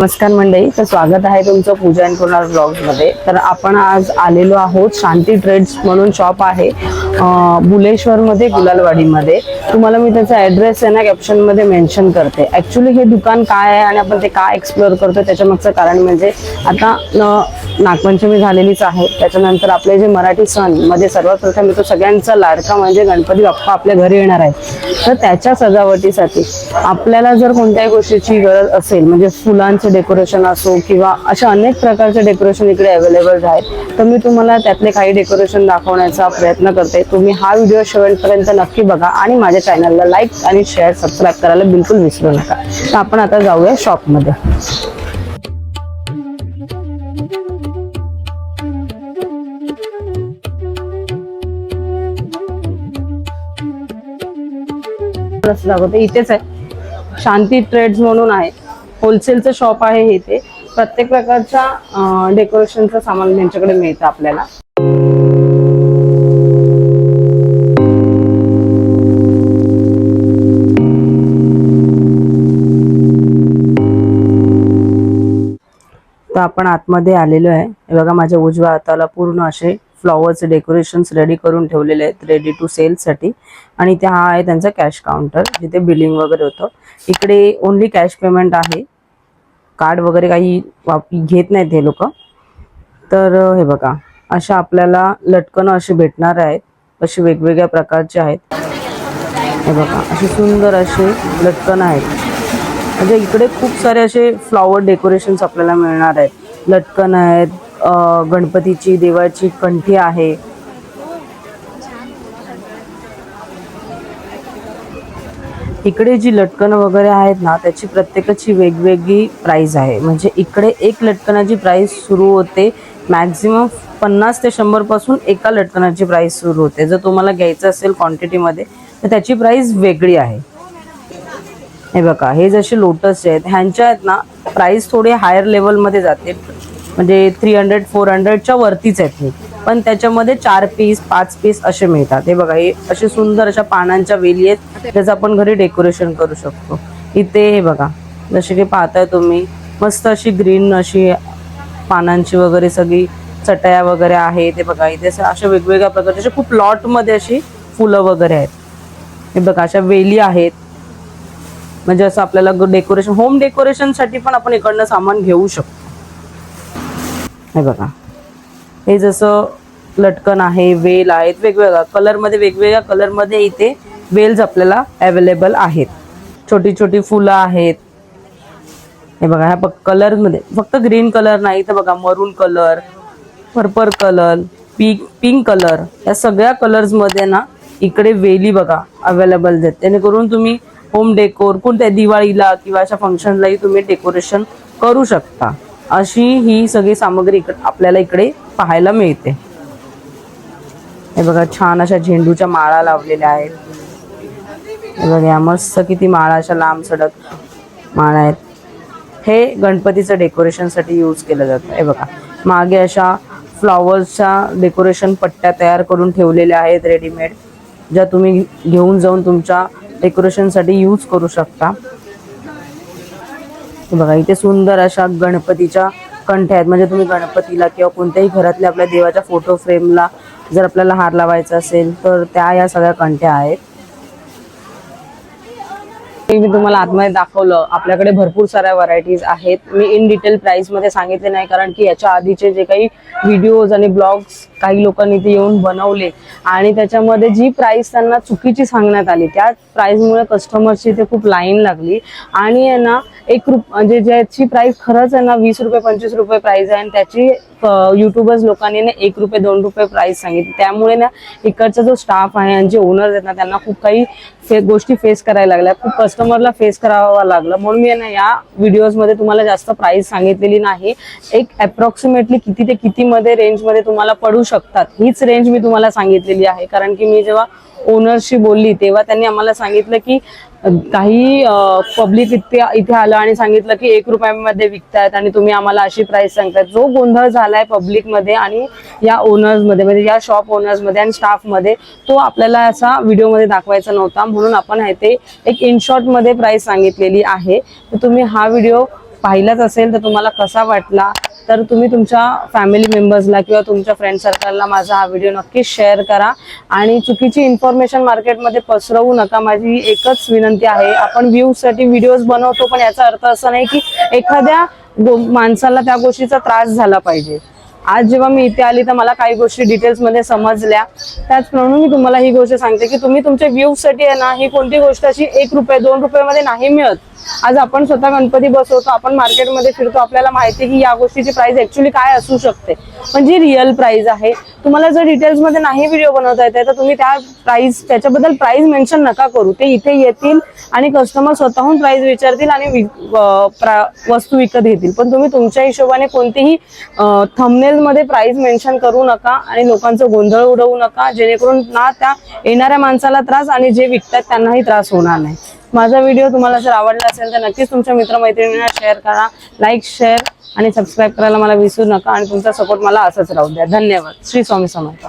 नमस्कार मंडळी, तर स्वागत आहे तुमचं पूजा अँड कुणाल ब्लॉग्स मध्ये। तर आपण आज आलेलो आहोत शांती ट्रेड्स म्हणून शॉप आहे बुलेश्वर मध्ये, गुलालवाडीमध्ये। तुम्हाला मी त्याचा ॲड्रेस आहे ना कॅप्शन मध्ये मेन्शन करते। ॲक्च्युअली हे दुकान काय आहे आणि आपण ते काय एक्सप्लोर करतो त्याच्या मागचं कारण म्हणजे आता नागपंचमी झालेलीच आहे, त्याच्यानंतर आपले जे मराठी सण मध्ये सर्वात प्रथम येतो सगळ्यांचा लाडका म्हणजे गणपती बाप्पा आपल्या घरी येणार आहे। तर त्याच्या सजावटीसाठी आपल्याला जर कोणत्याही गोष्टीची गरज असेल म्हणजे फुलांचे डेकोरेशन असो किंवा अशा अनेक प्रकारचे डेकोरेशन इकडे अवेलेबल आहेत, तर मी तुम्हाला त्यातले काही डेकोरेशन दाखवण्याचा प्रयत्न करते। तुम्ही हा व्हिडिओ शेवटपर्यंत नक्की बघा आणि माझ्या चॅनलला लाईक आणि शेअर सबस्क्राईब करायला बिलकुल विसरू नका। तर आपण आता जाऊया शॉपमध्ये। इथेच आहे शांती ट्रेड्स म्हणून आहे, होलसेलचं शॉप आहे। इथे प्रत्येक प्रकारच्या डेकोरेशनचं सामान त्यांच्याकडे मिळतं आपल्याला। तर आपण आतमध्ये आलेलो आहे। हे बघा, माझ्या उजव्या हाताला पूर्ण असे फ्लॉवरचे डेकोरेशन्स रेडी करून ठेवलेले आहेत, रेडी टू सेल साठी। आणि ते हा आहे त्यांचा कॅश काउंटर, जिथे बिलिंग वगैरे होतं। इकडे ओनली कॅश पेमेंट आहे, कार्ड वगैरे काही घेत नाहीत हे लोक। तर हे बघा, अशा आपल्याला लटकन अशी भेटणार आहेत, अशी वेगवेगळ्या प्रकारचे आहेत। हे बघा, असे सुंदर असे लटकन आहेत। म्हणजे इकडे खूप सारे असे फ्लॉवर डेकोरेशन्स आपल्याला मिळणार आहेत। लटकन आहेत, गणपतीची देवाची कंठी आहे। इकडे जी लटकन वगैरे आहेत ना, त्याची प्रत्येकाची वेगवेगळी प्राइस आहे। म्हणजे इकडे एक लटकनाची प्राइस सुरू होते मॅक्झिमम 50 ते 100 पासून एका लटकनाची प्राइस सुरू होते। जर तुम्हाला घ्यायचं असेल क्वांटिटी मध्ये तर त्याची प्राइस वेगळी आहे। हे बघा, हे जसे लोटस आहेत ह्यांच्या आहेत ना प्राइस थोडे हायर लेवल मध्ये जाते, म्हणजे 300-400 च्या वरतीच आहेत हे। पण त्याच्यामध्ये 4 पीस 5 पीस असे मिळतात। हे बघा, हे असे सुंदर अशा पानांच्या वेली आहेत, त्याचं आपण घरी डेकोरेशन करू शकतो। इथे हे बघा, जसे की पाहताय तुम्ही, मस्त अशी ग्रीन अशी पानांची वगैरे सगळी चटया वगैरे आहेत। हे बघा, इथे अशा वेगवेगळ्या प्रकारचे खूप लॉट मध्ये अशी फुलं वगैरे आहेत। हे बघा, अशा वेली आहेत। म्हणजे असं आपल्याला डेकोरेशन, होम डेकोरेशन साठी पण आपण इकडनं सामान घेऊ शकतो। हे बघा, हे जसं लटकन आहे, वेल आहेत, वेगवेगळ्या कलर मध्ये, वेगवेगळ्या कलर मध्ये इथे वेल्स आपल्याला अवेलेबल आहेत। छोटी छोटी फुलं आहेत। हे बघा, ह्या कलर मध्ये फक्त ग्रीन कलर नाही, तर बघा मरून colour, purple colour, pink colour, या सगळ्या कलर्स मध्ये ना इकडे वेली बघा अवेलेबल आहेत। जेणेकरून तुम्ही होम डेकोर कोणत्या दिवाळीला किंवा अशा फंक्शनलाही तुम्ही डेकोरेशन करू शकता। अशी ही सगळी सामग्री आपल्याला इकडे पाहायला मिळते। हे बघा, छान अशा झेंडूच्या माळा लावलेल्या आहेत। हे बघा, मस्त किती माळा, अशा लांब सडक माळा आहेत। हे गणपतीचं डेकोरेशन साठी यूज केलं जातं। हे बघा, मागे अशा फ्लॉवर्सच्या डेकोरेशन पट्ट्या तयार करून ठेवलेल्या आहेत रेडीमेड, ज्या तुम्ही घेऊन जाऊन तुमच्या डेकोरेशन साठी यूज करू शकता। बघा, इथे सुंदर अशा गणपतीच्या कंठ्या आहेत। म्हणजे तुम्ही गणपतीला किंवा कोणत्याही घरातल्या आपल्या देवाच्या फोटो फ्रेमला जर आपल्याला हार लावायचा असेल तर त्या या सगळ्या कंठ्या आहेत। मी तुम्हाला आतमध्ये दाखवलं, आपल्याकडे भरपूर साऱ्या व्हरायटीज आहेत। मी इन डिटेल प्राइस मध्ये सांगितले नाही, कारण की याच्या आधीचे जे काही व्हिडिओज आणि ब्लॉग्स काही लोकांनी इथे येऊन बनवले आणि त्याच्यामध्ये जी प्राइस त्यांना चुकीची सांगण्यात आली, त्या प्राइसमुळे कस्टमर्सची इथे खूप लाईन लागली। आणि आहे ना म्हणजे ज्याची प्राइस खरंच आहे ना 20 रुपये 25 रुपये प्राइस आहे, आणि त्याची युट्यूबर्स लोकांनी ना 1 रुपये 2 रुपये प्राइस सांगितली। त्यामुळे ना इकडचा जो स्टाफ आहे आणि जे ओनर्स आहेत ना, त्यांना खूप काही गोष्टी फेस करायला लागल्या, खूप कस्टमरला फेस करावं लागलं। म्हणून मी ना या व्हिडिओज मध्ये तुम्हाला जास्त प्राइस सांगितलेली नाही। एक अप्रॉक्सिमेटली किती ते किती मध्ये रेंज मध्ये तुम्हाला पडू शकतात हीच रेंज मी तुम्हाला सांगितलेली आहे। कारण की मी जेव्हा ओनरशी बोलली तेव्हा त्यांनी आम्हाला सांगितलं की काही पब्लिक इथे आलं आणि सांगितलं की 1 रुपयामध्ये विकतायत आणि तुम्ही आम्हाला अशी प्राइस सांगताय। जो गोंधळ झालाय पब्लिक मध्ये आणि या ओनर्स मध्ये, म्हणजे या शॉप ओनर्स मध्ये आणि स्टाफ मध्ये, तो आपल्याला असा व्हिडिओ मध्ये दाखवायचा नव्हता। म्हणून आपण इथे एक इन शॉर्ट मध्ये प्राइस सांगितलेली आहे। तर तुम्ही हा व्हिडिओ पाहिलाच असेल तर तुम्हाला कसा वाटला तर तुम्ही तुमच्या फॅमिली मेंबर्सला किंवा तुमच्या फ्रेंड सर्कलला माझा हा व्हिडिओ नक्कीच शेअर करा आणि चुकीची इन्फॉर्मेशन मार्केटमध्ये पसरवू नका. माझी एकच विनंती आहे, आपण व्ह्यूजसाठी व्हिडिओज बनवतो पण याचा अर्थ असा नाही की एखाद्या माणसाला त्या गोष्टीचा त्रास झाला पाहिजे. आज जेव्हा मी इथे आली तर मला काही गोष्टी डिटेल्समध्ये समजल्या, त्याचप्रमाणे मी तुम्हाला ही गोष्ट सांगते की तुम्ही तुमच्या व्ह्यूजसाठी आहे ना, ही कोणती गोष्ट अशी 1 रुपये 2 रुपयामध्ये नाही मिळत. आज आपण स्वतः गणपती बसवतो, आपण मार्केटमध्ये फिरतो, आपल्याला माहिती आहे की या गोष्टीची प्राइस ऍक्च्युली काय असू शकते, पण जी रिअल प्राइस आहे. तुम्हाला जर डिटेल्समध्ये नाही व्हिडिओ बनवता येते तर तुम्ही त्याच्याबद्दल प्राइस मेन्शन नका करू. ते इथे येतील आणि कस्टमर स्वतःहून प्राइस विचारतील आणि वस्तू विकत घेतील, पण तुम्ही तुमच्या हिशोबाने कोणतीही थंबनेलमध्ये प्राइस मेन्शन करू नका आणि लोकांचं गोंधळ उडवू नका, जेणेकरून ना त्या येणाऱ्या माणसाला त्रास आणि जे विकतात त्यांनाही त्रास होणार नाही. माझा व्हिडिओ तुम्हाला जर आवडला असेल तर नक्कीच तुमच्या मित्रमैत्रिणींना शेअर करा, लाईक शेअर आणि सबस्क्राईब करायला मला विसरू नका आणि तुमचा सपोर्ट मला असंच राहू द्या. धन्यवाद. श्री स्वामी समर्थ.